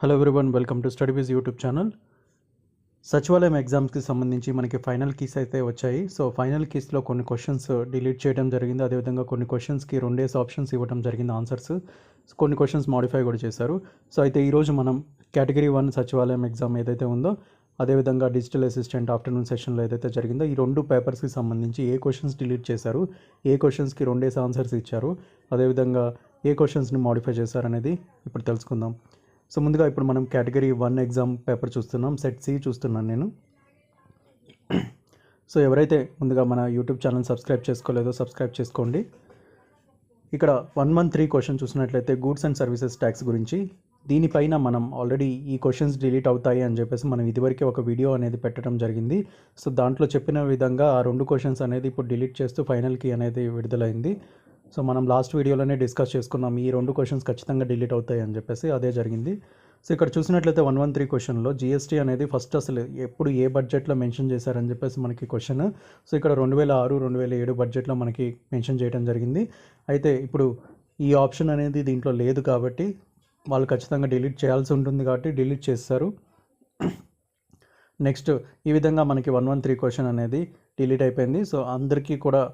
Hello everyone, welcome to StudyBees YouTube channel. సచివాలయం ఎగ్జామ్స్కి సంబంధించి మనకి ఫైనల్ కీస్ అయితే వచ్చాయి. సో ఫైనల్ కీస్లో కొన్ని క్వశ్చన్స్ డిలీట్ చేయడం జరిగింది. అదేవిధంగా కొన్ని క్వశ్చన్స్కి 2 ఆప్షన్స్ ఇవ్వడం జరిగింది ఆన్సర్స్. కొన్ని క్వశ్చన్స్ మాడిఫై కూడా చేశారు. సో అయితే ఈరోజు మనం కేటగిరీ 1 సచివాలయం ఎగ్జామ్ ఏదైతే ఉందో, అదేవిధంగా డిజిటల్ అసిస్టెంట్ ఆఫ్టర్నూన్ సెషన్లో ఏదైతే జరిగిందో, ఈ 2 పేపర్స్కి సంబంధించి ఏ క్వశ్చన్స్ డిలీట్ చేశారు, ఏ క్వశ్చన్స్కి 2 ఆన్సర్స్ ఇచ్చారు, అదేవిధంగా ఏ క్వశ్చన్స్ని మాడిఫై చేశారనేది ఇప్పుడు తెలుసుకుందాం. సో ముందుగా ఇప్పుడు మనం కేటగిరీ 1 ఎగ్జామ్ పేపర్ చూస్తున్నాం. సెట్ సి చూస్తున్నాను నేను. సో ఎవరైతే ముందుగా మన యూట్యూబ్ ఛానల్ సబ్స్క్రైబ్ చేసుకోలేదో సబ్స్క్రైబ్ చేసుకోండి. ఇక్కడ 113 క్వశ్చన్ చూసినట్లయితే గూడ్స్ అండ్ సర్వీసెస్ ట్యాక్స్ గురించి. దీనిపైన మనం ఆల్రెడీ ఈ క్వశ్చన్స్ డిలీట్ అవుతాయి అని చెప్పేసి మనం ఇదివరకే ఒక వీడియో అనేది పెట్టడం జరిగింది. సో దాంట్లో చెప్పిన విధంగా ఆ 2 క్వశ్చన్స్ అనేది ఇప్పుడు డిలీట్ చేస్తూ ఫైనల్కి అనేది విడుదలైంది. సో మనం లాస్ట్ వీడియోలోనే డిస్కస్ చేసుకున్నాం, ఈ 2 క్వశ్చన్స్ ఖచ్చితంగా డిలీట్ అవుతాయి అని చెప్పేసి. అదే జరిగింది. సో ఇక్కడ చూసినట్లయితే 113 క్వశ్చన్లో జిఎస్టీ అనేది ఫస్ట్ అసలు ఎప్పుడు ఏ బడ్జెట్లో మెన్షన్ చేశారని చెప్పేసి మనకి క్వశ్చన్. సో ఇక్కడ 2006, 2007 బడ్జెట్లో మనకి మెన్షన్ చేయడం జరిగింది. అయితే ఇప్పుడు ఈ ఆప్షన్ అనేది దీంట్లో లేదు కాబట్టి వాళ్ళు ఖచ్చితంగా డిలీట్ చేయాల్సి ఉంటుంది కాబట్టి డిలీట్ చేస్తారు. నెక్స్ట్ ఈ విధంగా మనకి 113 క్వశ్చన్ అనేది డిలీట్ అయిపోయింది. సో అందరికీ కూడా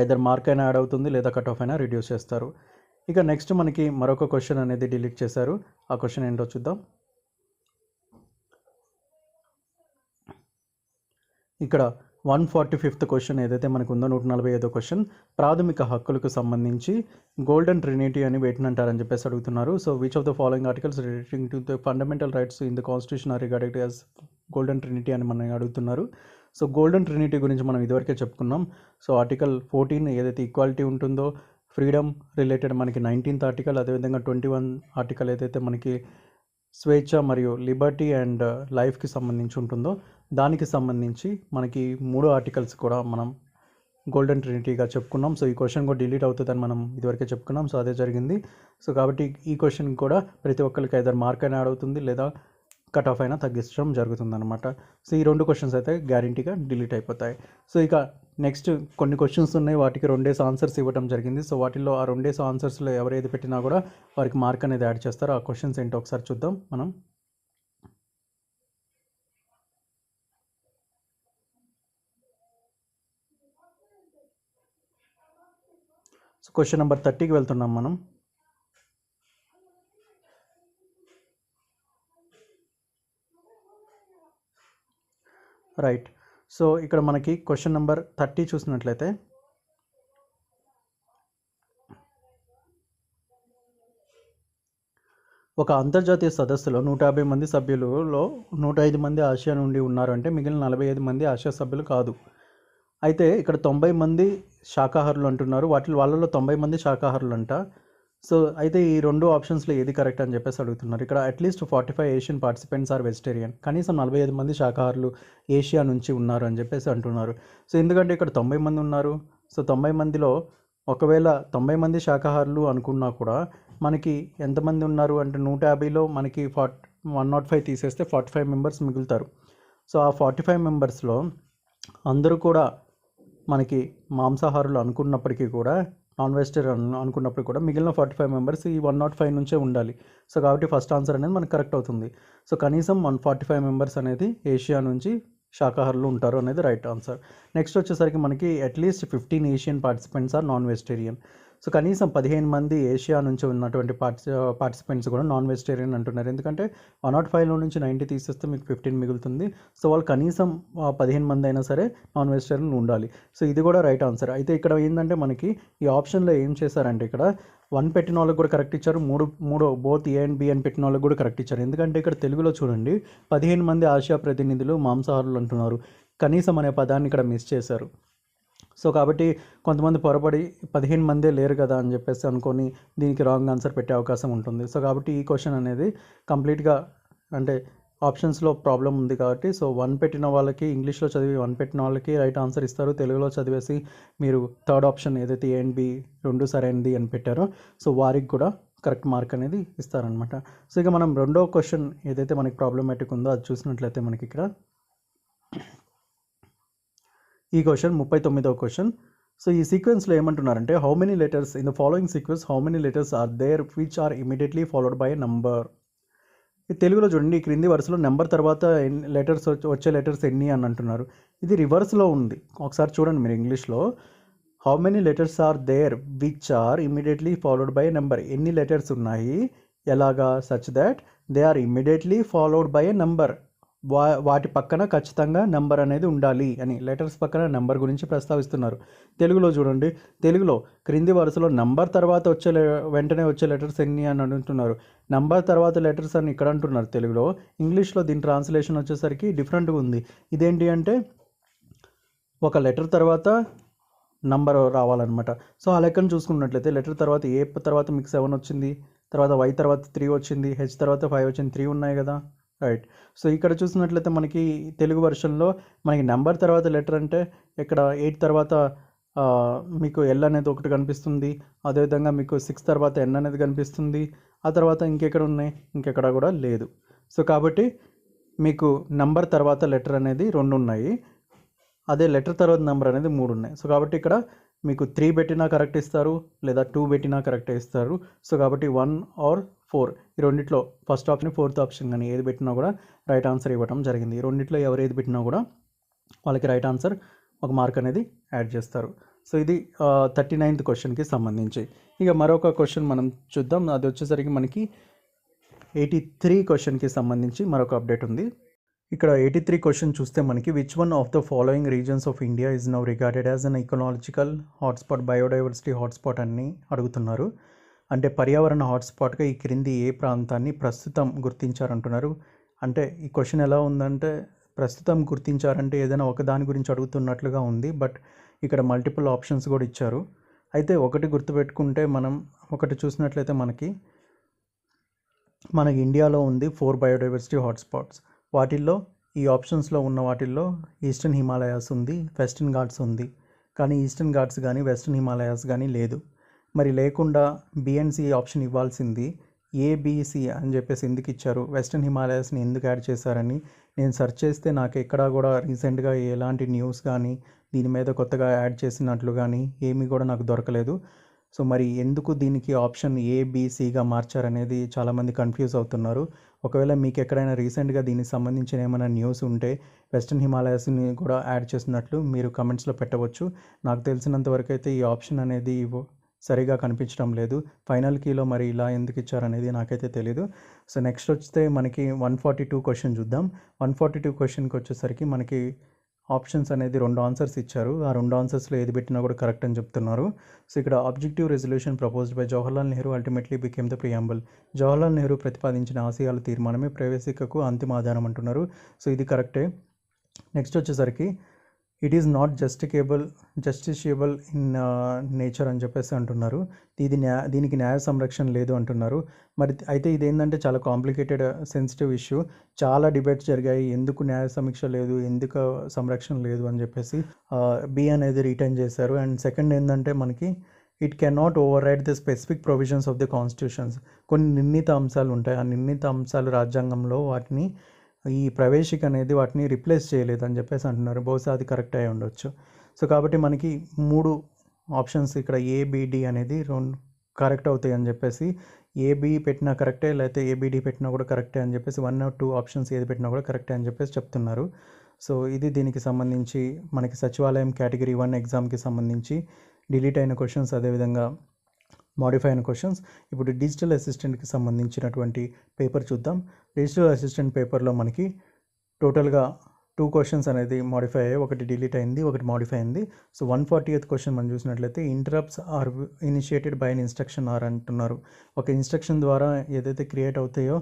ఐదర్ మార్క్ అయినా యాడ్ అవుతుంది, లేదా కట్ ఆఫ్ అయినా రిడ్యూస్ చేస్తారు. ఇక నెక్స్ట్ మనకి మరొక క్వశ్చన్ అనేది డిలీట్ చేశారు. ఆ క్వశ్చన్ ఏంటో చూద్దాం. ఇక్కడ 145th క్వశ్చన్ ఏదైతే మనకు ఉందో, 145వ క్వశ్చన్, ప్రాథమిక హక్కులకు సంబంధించి గోల్డెన్ ట్రినిటీ అని వేటిని అంటారని చెప్పేసి అడుగుతున్నారు. So which of the following articles relating to the fundamental rights in the constitution are regarded as golden Trinity అని మనం అడుగుతున్నారు. సో గోల్డెన్ ట్రినిటీ గురించి మనం ఇదివరకే చెప్పుకున్నాం. సో ఆర్టికల్ 14 ఏదైతే ఈక్వాలిటీ ఉంటుందో, ఫ్రీడమ్ రిలేటెడ్ మనకి 19th ఆర్టికల్, అదేవిధంగా 21 ఆర్టికల్ ఏదైతే మనకి స్వేచ్ఛ మరియు లిబర్టీ అండ్ లైఫ్కి సంబంధించి ఉంటుందో, దానికి సంబంధించి మనకి 3 ఆర్టికల్స్ కూడా మనం గోల్డెన్ ట్రినిటీగా చెప్పుకున్నాం. సో ఈ క్వశ్చన్ కూడా డిలీట్ అవుతుందని మనం ఇదివరకే చెప్పుకున్నాం. సో అదే జరిగింది. సో కాబట్టి ఈ క్వశ్చన్ కూడా ప్రతి ఒక్కరికి ఐదర్ మార్క్ అయినా యాడ్ అవుతుంది, లేదా కట్ ఆఫ్ అయినా తగ్గించడం జరుగుతుందన్నమాట. సో ఈ 2 క్వశ్చన్స్ అయితే గ్యారంటీగా డిలీట్ అయిపోతాయి. సో ఇక నెక్స్ట్ కొన్ని క్వశ్చన్స్ ఉన్నాయి, వాటికి 2 ఆన్సర్స్ ఇవ్వడం జరిగింది. సో వాటిల్లో ఆ 2 ఆన్సర్స్లో ఎవరైతే పెట్టినా కూడా వారికి మార్క్ అనేది యాడ్ చేస్తారో. ఆ క్వశ్చన్స్ ఏంటో ఒకసారి చూద్దాం మనం. సో క్వశ్చన్ నెంబర్ 30కి వెళ్తున్నాం మనం. రైట్. సో ఇక్కడ మనకి క్వశ్చన్ నెంబర్ 30 చూసినట్లయితే, ఒక అంతర్జాతీయ సదస్సులో 150 మంది సభ్యులలో 105 మంది ఆసియా నుండి ఉన్నారంటే మిగిలిన 45 మంది ఆసియా సభ్యులు కాదు. అయితే ఇక్కడ 90 మంది శాకాహారులు అంటున్నారు, వాళ్ళలో 90 మంది శాకాహారులు అంట. సో అయితే ఈ 2 ఆప్షన్స్లో ఏది కరెక్ట్ అని చెప్పేసి అడుగుతున్నారు. ఇక్కడ at least 45 Asian participants are vegetarian, కనీసం 45 మంది శాకాహారులు ఏషియా నుంచి ఉన్నారు అని చెప్పేసి అంటున్నారు. సో ఎందుకంటే ఇక్కడ 90 మంది ఉన్నారు. సో 90 మందిలో ఒకవేళ 90 మంది శాకాహారులు అనుకున్నా కూడా మనకి ఎంతమంది ఉన్నారు అంటే 150లో మనకి 105 తీసేస్తే 45 మెంబర్స్ మిగులుతారు. సో ఆ 45 మెంబర్స్లో అందరూ కూడా మనకి మాంసాహారులు అనుకున్నప్పటికీ కూడా, నాన్ వెజిటేరియన్ అనుకున్నప్పుడు కూడా మిగిలిన 45 మెంబర్స్ ఈ 105 నుంచే ఉండాలి. సో కాబట్టి ఫస్ట్ ఆన్సర్ అనేది మనకు కరెక్ట్ అవుతుంది. సో కనీసం 145 మెంబర్స్ అనేది ఏషియా నుంచి శాకాహారులు ఉంటారు అనేది రైట్ ఆన్సర్. నెక్స్ట్ వచ్చేసరికి మనకి at least 15 Asian participants are non vegetarian. So కనీసం 15 మంది ఏషియా నుంచి ఉన్నటువంటి పార్టిసిపెంట్స్ కూడా నాన్ వెజిటేరియన్ అంటున్నారు. ఎందుకంటే 105లో నుంచి 90 తీసేస్తే మీకు 15 మిగులుతుంది. సో వాళ్ళు కనీసం 15 మంది అయినా సరే నాన్ వెజిటేరియన్ ఉండాలి. సో ఇది కూడా రైట్ ఆన్సర్. అయితే ఇక్కడ ఏంటంటే మనకి ఈ ఆప్షన్లో ఏం చేశారంటే, ఇక్కడ 1 పెట్టిన వాళ్ళకి కూడా కరెక్ట్ ఇచ్చారు, 3 బోత్ ఏ అండ్ బి అని పెట్టిన వాళ్ళకి కూడా కరెక్ట్ ఇచ్చారు. ఎందుకంటే ఇక్కడ తెలుగులో చూడండి 15 మంది ఆసియా ప్రతినిధులు మాంసాహారులు అంటున్నారు, కనీసం అనే పదాన్ని ఇక్కడ మిస్ చేశారు. సో కాబట్టి కొంతమంది పొరపడి 15 మందే లేరు కదా అని చెప్పేసి అనుకొని దీనికి రాంగ్ ఆన్సర్ పెట్టే అవకాశం ఉంటుంది. సో కాబట్టి ఈ క్వశ్చన్ అనేది కంప్లీట్గా అంటే ఆప్షన్స్లో ప్రాబ్లం ఉంది కాబట్టి, సో 1 పెట్టిన వాళ్ళకి ఇంగ్లీష్లో చదివి 1 పెట్టిన వాళ్ళకి రైట్ ఆన్సర్ ఇస్తారు, తెలుగులో చదివేసి మీరు థర్డ్ ఆప్షన్ ఏదైతే ఏ అండ్ బి 2 సరైనది అని పెట్టారో సో వారికి కూడా కరెక్ట్ మార్క్ అనేది ఇస్తారనమాట. సో ఇక మనం 2వ క్వశ్చన్ ఏదైతే మనకి ప్రాబ్లమాటిక్ ఉందో అది చూసినట్లయితే మనకి ఇక్కడ ఈ క్వశ్చన్ 39వ క్వశ్చన్. సో ఈ సీక్వెన్స్లో ఏమంటున్నారంటే, how many letters in the following sequence how many letters are there which are immediately followed by a number. ఈ తెలుగులో చూడండి, ఈ క్రింది వరుసలో నెంబర్ తర్వాత లెటర్స్ వచ్చే లెటర్స్ ఎన్ని అని అంటున్నారు. ఇది రివర్స్లో ఉంది. ఒకసారి చూడండి మీరు ఇంగ్లీష్లో, how many letters are there which are immediately followed by number. ఎన్ని లెటర్స్ ఉన్నాయి, ఎలాగా, such that they are immediately followed by a number. వాటి పక్కన ఖచ్చితంగా నెంబర్ అనేది ఉండాలి అని, లెటర్స్ పక్కన నెంబర్ గురించి ప్రస్తావిస్తున్నారు. తెలుగులో చూడండి, తెలుగులో క్రింది వరుసలో నంబర్ తర్వాత వెంటనే వచ్చే లెటర్స్ ఎన్ని అని అంటున్నారు. నంబర్ తర్వాత లెటర్స్ అని ఇక్కడ అంటున్నారు తెలుగులో. ఇంగ్లీష్లో దీని ట్రాన్స్లేషన్ వచ్చేసరికి డిఫరెంట్గా ఉంది. ఇదేంటి అంటే ఒక లెటర్ తర్వాత నంబర్ రావాలన్నమాట. సో ఆ లెక్కను చూసుకున్నట్లయితే లెటర్ తర్వాత ఏ తర్వాత మీకు 7 వచ్చింది, తర్వాత వై తర్వాత 3 వచ్చింది, హెచ్ తర్వాత 5 వచ్చింది, 3 ఉన్నాయి కదా, రైట్. సో ఇక్కడ చూసినట్లయితే మనకి తెలుగు వర్షన్లో మనకి నెంబర్ తర్వాత లెటర్ అంటే ఇక్కడ 8 తర్వాత మీకు ఎల్ అనేది ఒకటి కనిపిస్తుంది, అదేవిధంగా మీకు 6 తర్వాత ఎన్ అనేది కనిపిస్తుంది, ఆ తర్వాత ఇంకెక్కడ ఉన్నాయి, ఇంకెక్కడ కూడా లేదు. సో కాబట్టి మీకు నెంబర్ తర్వాత లెటర్ అనేది 2 ఉన్నాయి, అదే లెటర్ తర్వాత నెంబర్ అనేది 3 ఉన్నాయి. సో కాబట్టి ఇక్కడ మీకు 3 పెట్టినా కరెక్ట్ ఇస్తారు, లేదా 2 పెట్టినా కరెక్ట్ ఇస్తారు. సో కాబట్టి 1 ఆర్ 4 ఈ రెండిట్లో ఫస్ట్ ఆప్షన్ 4th ఆప్షన్ కానీ ఏది పెట్టినా కూడా రైట్ ఆన్సర్ ఇవ్వడం జరిగింది. ఈ రెండిట్లో ఎవరు ఏది పెట్టినా కూడా వాళ్ళకి రైట్ ఆన్సర్ ఒక మార్క్ అనేది యాడ్ చేస్తారు. సో ఇది 39th క్వశ్చన్కి సంబంధించి. ఇక మరొక క్వశ్చన్ మనం చూద్దాం. అది వచ్చేసరికి మనకి 83 క్వశ్చన్కి సంబంధించి మరొక అప్డేట్ ఉంది. ఇక్కడ 83 క్వశ్చన్ చూస్తే మనకి which one of the following reasons of India is now regarded as an ecological hotspot, biodiversity hotspot అని అడుగుతున్నారు. అంటే పర్యావరణ హాట్స్పాట్గా ఈ క్రింది ఏ ప్రాంతాన్ని ప్రస్తుతం గుర్తించారంటున్నారు. అంటే ఈ క్వశ్చన్ ఎలా ఉందంటే ప్రస్తుతం గుర్తించారంటే ఏదైనా ఒక దాని గురించి అడుగుతున్నట్లుగా ఉంది, బట్ ఇక్కడ మల్టిపుల్ ఆప్షన్స్ కూడా ఇచ్చారు. అయితే ఒకటి గుర్తుపెట్టుకుంటే మనం ఒకటి చూసినట్లయితే మనకి ఇండియాలో ఉంది 4 బయోడైవర్సిటీ హాట్స్పాట్స్. వాటిల్లో ఈ ఆప్షన్స్లో ఉన్న వాటిల్లో ఈస్టర్న్ హిమాలయాస్ ఉంది, వెస్టర్న్ ఘాట్స్ ఉంది. కానీ ఈస్టర్న్ ఘాట్స్ కానీ వెస్టర్న్ హిమాలయాస్ కానీ లేదు. మరి లేకుండా బిఎన్సి ఆప్షన్ ఇవ్వాల్సింది, ఏబిసి అని చెప్పేసి ఎందుకు ఇచ్చారు, వెస్టర్న్ హిమాలయాస్ని ఎందుకు యాడ్ చేశారని నేను సెర్చ్ చేస్తే నాకు ఎక్కడా కూడా రీసెంట్గా ఎలాంటి న్యూస్ కానీ దీని మీద కొత్తగా యాడ్ చేసినట్లు కానీ ఏమీ కూడా నాకు దొరకలేదు. సో మరి ఎందుకు దీనికి ఆప్షన్ ఏబిసిగా మార్చారనేది చాలామంది కన్ఫ్యూజ్ అవుతున్నారు. ఒకవేళ మీకు ఎక్కడైనా రీసెంట్గా దీనికి సంబంధించిన ఏమైనా న్యూస్ ఉంటే వెస్టర్న్ హిమాలయాస్ని కూడా యాడ్ చేసినట్లు మీరు కమెంట్స్లో పెట్టవచ్చు. నాకు తెలిసినంత వరకు అయితే ఈ ఆప్షన్ అనేది సరిగా కనిపించడం లేదు. ఫైనల్ కీలో మరి ఇలా ఎందుకు ఇచ్చారనేది నాకైతే తెలీదు. సో నెక్స్ట్ వస్తే మనకి 142 క్వశ్చన్ చూద్దాం. 142 క్వశ్చన్కి వచ్చేసరికి మనకి ఆప్షన్స్ అనేది 2 ఆన్సర్స్ ఇచ్చారు. ఆ 2 ఆన్సర్స్లో ఏది పెట్టినా కూడా కరెక్ట్ అని చెప్తున్నారు. సో ఇక్కడ objective resolution proposed by Jawaharlal Nehru ultimately became the preamble. Jawaharlal Nehru ప్రతిపాదించిన ఆశయాల తీర్మానమే ప్రవేశికకు అంతిమ ఆధారం అంటున్నారు. సో ఇది కరెక్టే. నెక్స్ట్ వచ్చేసరికి it is not justiciable in nature అని చెప్పేసి అంటున్నారు. దీనికి న్యాయ సంరక్షణ లేదు అంటున్నారు. మరి అయితే ఇదేంటంటే చాలా కాంప్లికేటెడ్ సెన్సిటివ్ ఇష్యూ. చాలా డిబేట్స్ జరిగాయి, ఎందుకు న్యాయ సమీక్ష లేదు, ఎందుకు సంరక్షణ లేదు అని చెప్పేసి బి అనేది రిటైన్ చేశారు. అండ్ సెకండ్ ఏంటంటే మనకి it can not override the specific provisions of the constitutions. కొన్ని నిర్ణీత అంశాలు ఉంటాయి, ఆ నిర్ణీత అంశాలు రాజ్యాంగంలో వాటిని ఈ ప్రవేశిక అనేది వాటిని రిప్లేస్ చేయలేదని చెప్పేసి అంటున్నారు. బహుశా అది కరెక్ట్ అయి ఉండొచ్చు. సో కాబట్టి మనకి 3 ఆప్షన్స్ ఇక్కడ ఏబిడి అనేది 2 కరెక్ట్ అవుతాయి అని చెప్పేసి, ఏబి పెట్టినా కరెక్టే, లేకపోతే ఏబిడి పెట్టినా కూడా కరెక్టే అని చెప్పేసి 1 or 2 ఆప్షన్స్ ఏది పెట్టినా కూడా కరెక్టే అని చెప్పేసి చెప్తున్నారు. సో ఇది దీనికి సంబంధించి మనకి సచివాలయం కేటగిరీ 1 ఎగ్జామ్కి సంబంధించి డిలీట్ అయిన క్వశ్చన్స్, అదేవిధంగా మోడిఫై అయిన క్వశ్చన్స్. ఇప్పుడు డిజిటల్ అసిస్టెంట్కి సంబంధించినటువంటి పేపర్ చూద్దాం. డిజిటల్ అసిస్టెంట్ పేపర్లో మనకి టోటల్గా 2 క్వశ్చన్స్ అనేది మోడిఫై అయ్యాయి, ఒకటి డిలీట్ అయింది, ఒకటి మోడిఫై అయింది. సో 140th క్వశ్చన్ మనం చూసినట్లయితే interrupts are initiated by an instruction or అంటున్నారు. ఒక ఇన్స్ట్రక్షన్ ద్వారా ఏదైతే క్రియేట్ అవుతాయో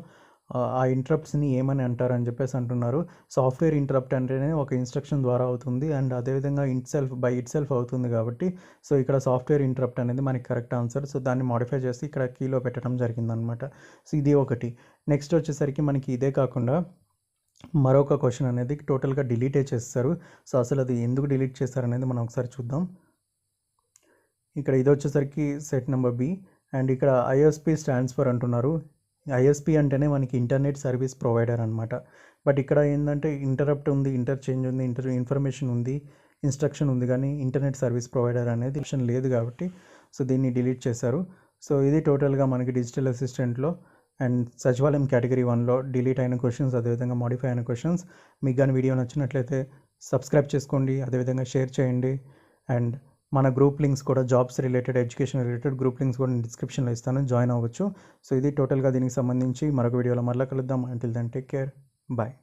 ఆ ఇంటరప్ట్స్ని ఏమని అంటారు అని చెప్పేసి అంటున్నారు. సాఫ్ట్వేర్ ఇంటరప్ట్ అంటేనే ఒక ఇన్స్ట్రక్షన్ ద్వారా అవుతుంది, అండ్ అదేవిధంగా బై ఇట్ సెల్ఫ్ అవుతుంది కాబట్టి సో ఇక్కడ సాఫ్ట్వేర్ ఇంటరప్ట్ అనేది మనకి కరెక్ట్ ఆన్సర్. సో దాన్ని మోడిఫై చేసి ఇక్కడ కీలో పెట్టడం జరిగిందనమాట. సో ఇది ఒకటి. నెక్స్ట్ వచ్చేసరికి మనకి ఇదే కాకుండా మరొక క్వశ్చన్ అనేది టోటల్గా డిలీటే చేస్తారు. సో అసలు అది ఎందుకు డిలీట్ చేస్తారనేది మనం ఒకసారి చూద్దాం. ఇక్కడ ఇది వచ్చేసరికి సెట్ నెంబర్ బి, అండ్ ఇక్కడ ఐఎస్పి స్టాండ్స్ ఫర్ అంటున్నారు. ఐఎస్పి అంటేనే మనకి ఇంటర్నెట్ సర్వీస్ ప్రొవైడర్ అనమాట. బట్ ఇక్కడ ఏంటంటే ఇంటరప్ట్ ఉంది, ఇంటర్చేంజ్ ఉంది, ఇన్ఫర్మేషన్ ఉంది, ఇన్స్ట్రక్షన్ ఉంది, కానీ ఇంటర్నెట్ సర్వీస్ ప్రొవైడర్ అనేది ఆప్షన్ లేదు కాబట్టి సో దీన్ని డిలీట్ చేశారు. సో ఇది టోటల్గా మనకి డిజిటల్ అసిస్టెంట్లో అండ్ సచివాలయం కేటగిరీ 1లో డిలీట్ అయిన క్వశ్చన్స్, అదేవిధంగా మాడిఫై అయిన క్వశ్చన్స్. మీకు కానీ వీడియో నచ్చినట్లయితే సబ్స్క్రైబ్ చేసుకోండి, అదేవిధంగా షేర్ చేయండి. అండ్ మన గ్రూప్ లింక్స్ కూడా, jobs related, education related group links కూడా నేను డిస్క్రిప్షన్లో ఇస్తాను, జాయిన్ అవ్వచ్చు. సో ఇది టోటల్గా దీనికి సంబంధించి. మరొక వీడియోలో మరలా కలుద్దాం. Until then take care, bye.